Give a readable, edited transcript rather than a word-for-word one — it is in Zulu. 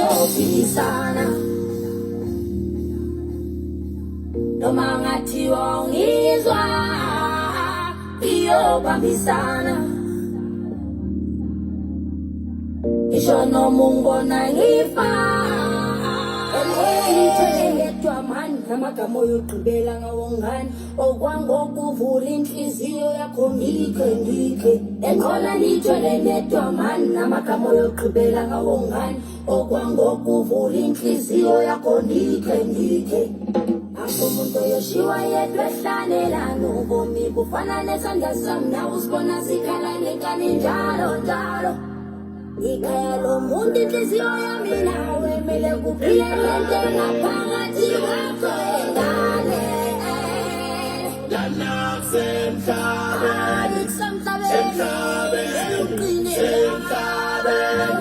siyophikisana noma ngathiwa ungizwa iyobambisana ngisho noma ungibona ngifa ngiyithwele mani namagama oyogqibela ngawo ngani okwangokuvula inhliziyo yakho ngikhe enqola niyithwele nedwa mani namagama oyogqibela ngawo ngani okwangokuvula inhliziyo yakho ngikhe umuntu oyoshiwa yedwa ehlanelana ubomi bufana nesandla sami nawe usibona sikhala ngenkani njalo ikhaya lomuntu inhliziyo yami nawe mele kuphile lento ngaphakathi kwakho engane Semhlabeni